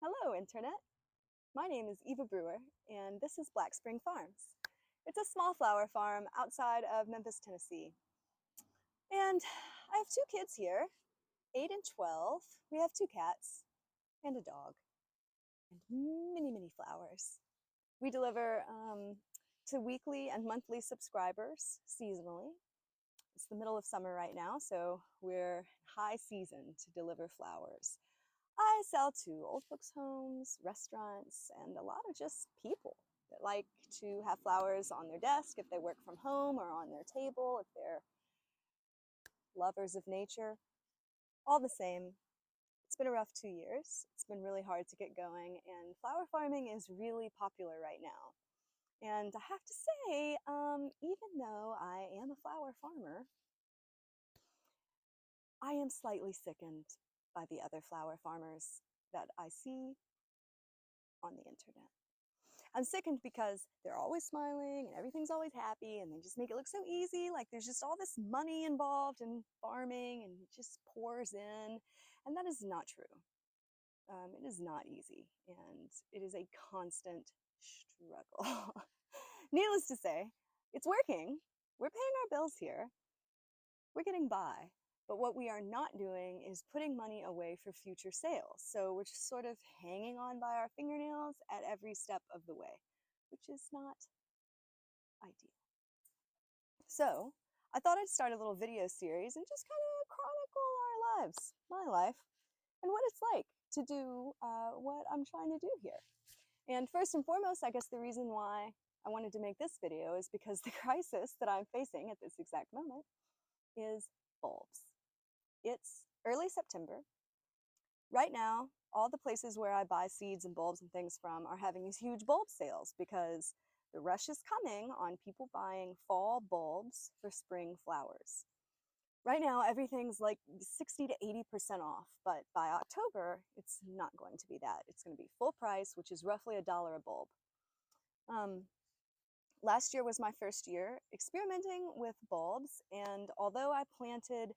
Hello, Internet. My name is Eva Brewer, and this is Blackspring Farms. It's a small flower farm outside of Memphis, Tennessee. And I have two kids here, 8 and 12. We have two cats and a dog, and many flowers. We deliver to weekly and monthly subscribers seasonally. It's the middle of summer right now, so we're high season to deliver flowers. I sell to old folks' homes, restaurants, and a lot of just people that like to have flowers on their desk if they work from home or on their table if they're lovers of nature. All the same, it's been a rough 2 years. It's been really hard to get going, and flower farming is really popular right now. And I have to say, even though I am a flower farmer, I am slightly sickened by the other flower farmers that I see on the internet. I'm sickened because they're always smiling and everything's always happy and they just make it look so easy, like there's just all this money involved in farming and it just pours in. And that is not true. It is not easy and it is a constant struggle. Needless to say, it's working. We're paying our bills here. We're getting by. But what we are not doing is putting money away for future sales. So we're just sort of hanging on by our fingernails at every step of the way, which is not ideal. So I thought I'd start a little video series and just kind of chronicle our lives, my life, and what it's like to do what I'm trying to do here. And first and foremost, I guess the reason why I wanted to make this video is because the crisis that I'm facing at this exact moment is bulbs. It's early September. Right now, all the places where I buy seeds and bulbs and things from are having these huge bulb sales because the rush is coming on people buying fall bulbs for spring flowers. Right now, everything's like 60 to 80% off, but by October, it's not going to be that. It's going to be full price, which is roughly $1 a bulb. Last year was my first year experimenting with bulbs, and although I planted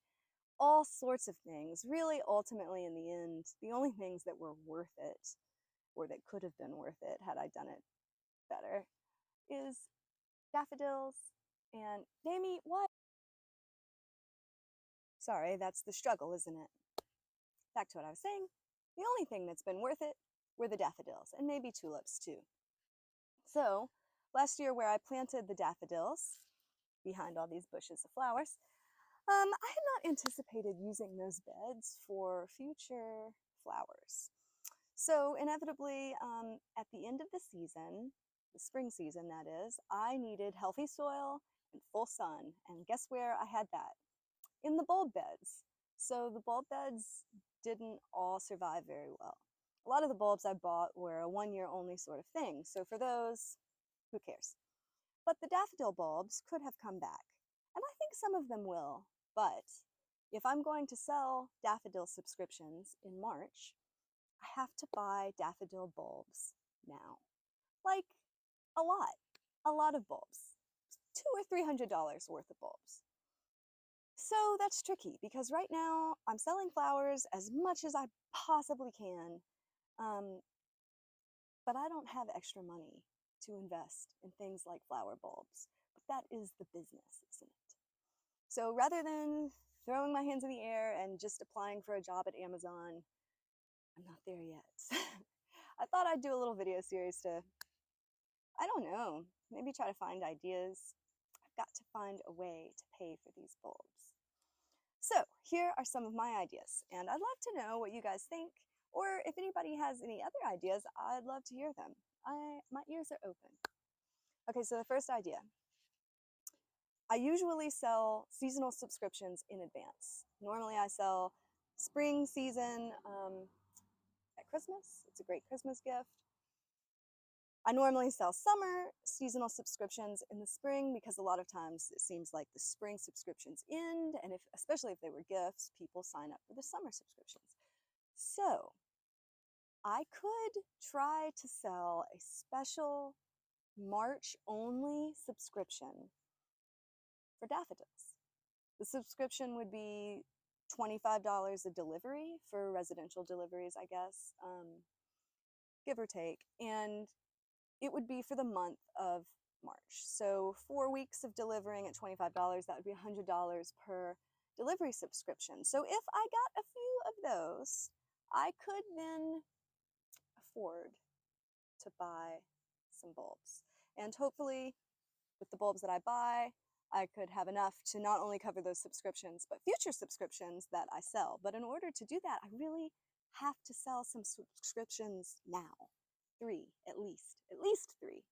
all sorts of things, really ultimately in the end, the only things that were worth it, or that could have been worth it had I done it better, is daffodils and Damie, what? Sorry, that's the struggle, isn't it? Back to what I was saying. The only thing that's been worth it were the daffodils, and maybe tulips too. So, last year where I planted the daffodils, behind all these bushes of flowers, I had not anticipated using those beds for future flowers. So inevitably, at the end of the season, the spring season that is, I needed healthy soil and full sun. And guess where I had that? In the bulb beds. So the bulb beds didn't all survive very well. A lot of the bulbs I bought were a 1 year only sort of thing. So for those, who cares? But the daffodil bulbs could have come back. And I think some of them will. But if I'm going to sell daffodil subscriptions in March, I have to buy daffodil bulbs now. Like a lot of bulbs. $200 or $300 worth of bulbs. So that's tricky because right now I'm selling flowers as much as I possibly can, but I don't have extra money to invest in things like flower bulbs. But that is the business, isn't it? So rather than throwing my hands in the air and just applying for a job at Amazon, I'm not there yet. I thought I'd do a little video series to, I don't know, maybe try to find ideas. I've got to find a way to pay for these bulbs. So here are some of my ideas, and I'd love to know what you guys think, or if anybody has any other ideas, I'd love to hear them. My ears are open. Okay, so the first idea. I usually sell seasonal subscriptions in advance. Normally I sell spring season at Christmas. It's a great Christmas gift. I normally sell summer seasonal subscriptions in the spring because a lot of times it seems like the spring subscriptions end, and especially if they were gifts, people sign up for the summer subscriptions. So I could try to sell a special March only subscription for daffodils. The subscription would be $25 a delivery for residential deliveries, I guess. give or take, and it would be for the month of March. So 4 weeks of delivering at $25, that would be $100 per delivery subscription. So if I got a few of those, I could then afford to buy some bulbs. And hopefully, with the bulbs that I buy, I could have enough to not only cover those subscriptions, but future subscriptions that I sell. But in order to do that, I really have to sell some subscriptions now. 3, at least 3.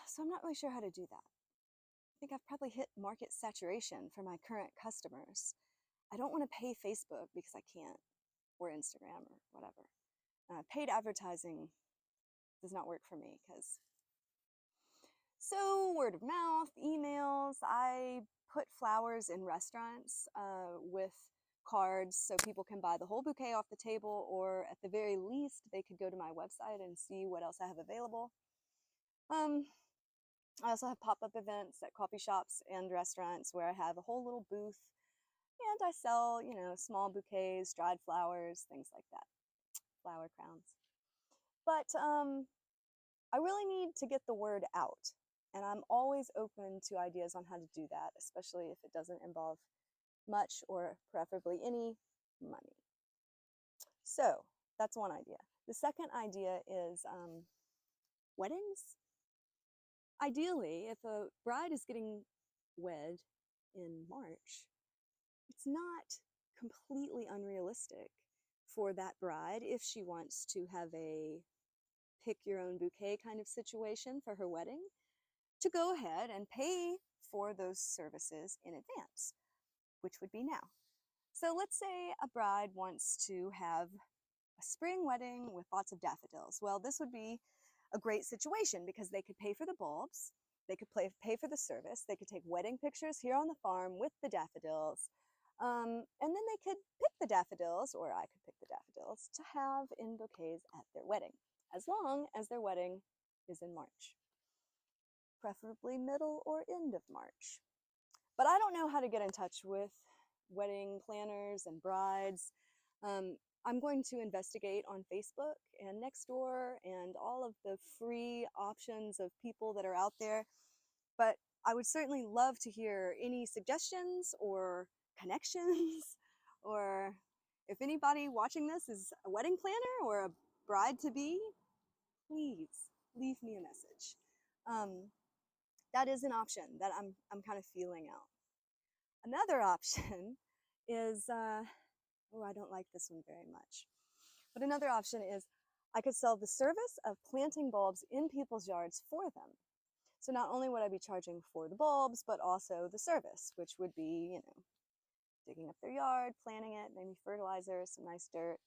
So I'm not really sure how to do that. I think I've probably hit market saturation for my current customers. I don't want to pay Facebook because I can't, or Instagram or whatever. Paid advertising does not work for me because, so word of mouth, emails. I put flowers in restaurants with cards so people can buy the whole bouquet off the table, or at the very least they could go to my website and see what else I have available. I also have pop-up events at coffee shops and restaurants where I have a whole little booth and I sell, you know, small bouquets, dried flowers, things like that, flower crowns. But I really need to get the word out, and I'm always open to ideas on how to do that, especially if it doesn't involve much or preferably any money. So that's one idea. The second idea is weddings. Ideally, if a bride is getting wed in March, it's not completely unrealistic for that bride, if she wants to have a pick your own bouquet kind of situation for her wedding, to go ahead and pay for those services in advance, which would be now. So let's say a bride wants to have a spring wedding with lots of daffodils. Well, this would be a great situation because they could pay for the bulbs, they could pay for the service, they could take wedding pictures here on the farm with the daffodils, and then they could pick the daffodils, or I could pick the daffodils, to have in bouquets at their wedding, as long as their wedding is in March, preferably middle or end of March. But I don't know how to get in touch with wedding planners and brides. I'm going to investigate on Facebook and Nextdoor and all of the free options of people that are out there. But I would certainly love to hear any suggestions or connections, or if anybody watching this is a wedding planner or a bride-to-be, please leave me a message. That is an option that I'm kind of feeling out. Another option is, oh, I don't like this one very much. But another option is I could sell the service of planting bulbs in people's yards for them. So not only would I be charging for the bulbs, but also the service, which would be, you know, digging up their yard, planting it, maybe fertilizer, some nice dirt.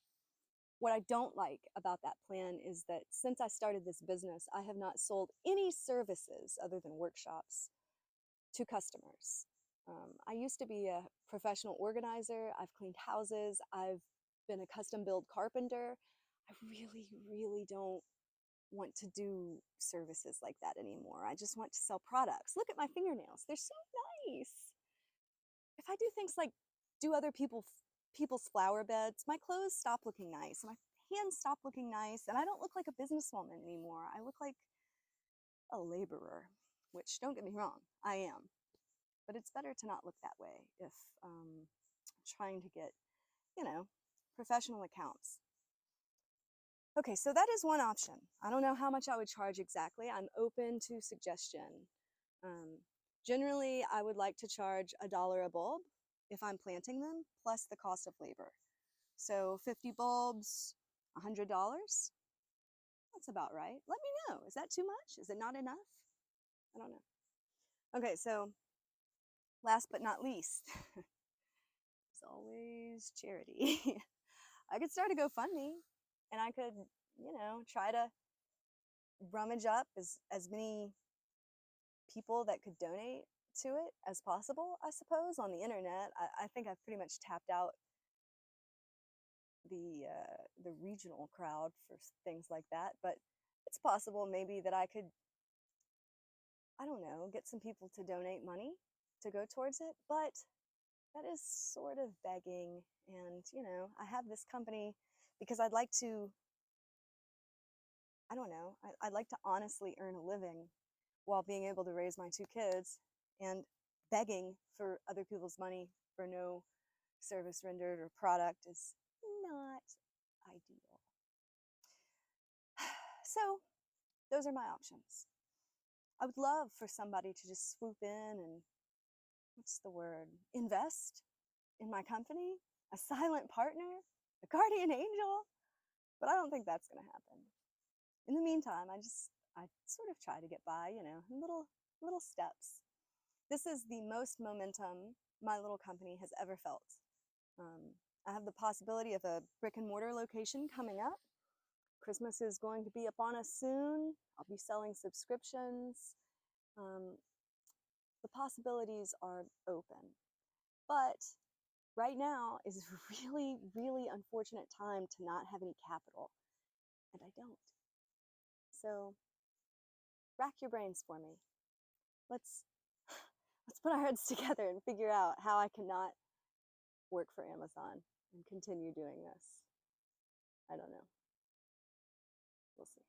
What I don't like about that plan is that since I started this business, I have not sold any services other than workshops to customers. I used to be a professional organizer. I've cleaned houses. I've been a custom build carpenter. I really don't want to do services like that anymore. I just want to sell products. Look at my fingernails. They're so nice. If I do things like do other people's flower beds, my clothes stop looking nice, my hands stop looking nice, and I don't look like a businesswoman anymore. I look like a laborer, which, don't get me wrong, I am. But it's better to not look that way if I'm trying to get, you know, professional accounts. Okay, so that is one option. I don't know how much I would charge exactly. I'm open to suggestion. Generally, I would like to charge $1 a bulb if I'm planting them, plus the cost of labor. So 50 bulbs, $100. That's about right. Let me know. Is that too much? Is it not enough? I don't know. Okay, so last but not least, there's always charity. I could start a GoFundMe, and I could, you know, try to rummage up as many people that could donate to it as possible, I suppose, on the internet. I think I've pretty much tapped out the regional crowd for things like that, but it's possible maybe that I could, I don't know, get some people to donate money to go towards it, but that is sort of begging. And, you know, I have this company because I'd like to I don't know, I'd like to honestly earn a living while being able to raise my 2 kids, and begging for other people's money for no service rendered or product is not ideal. So those are my options. I would love for somebody to just swoop in and, what's the word, invest in my company, a silent partner, a guardian angel, but I don't think that's going to happen. In the meantime, I sort of try to get by, in little steps. This is the most momentum my little company has ever felt. I have the possibility of a brick and mortar location coming up. Christmas is going to be upon us soon. I'll be selling subscriptions. The possibilities are open. But right now is a really, really unfortunate time to not have any capital, and I don't. So rack your brains for me. Let's put our heads together and figure out how I cannot work for Amazon and continue doing this. I don't know. We'll see.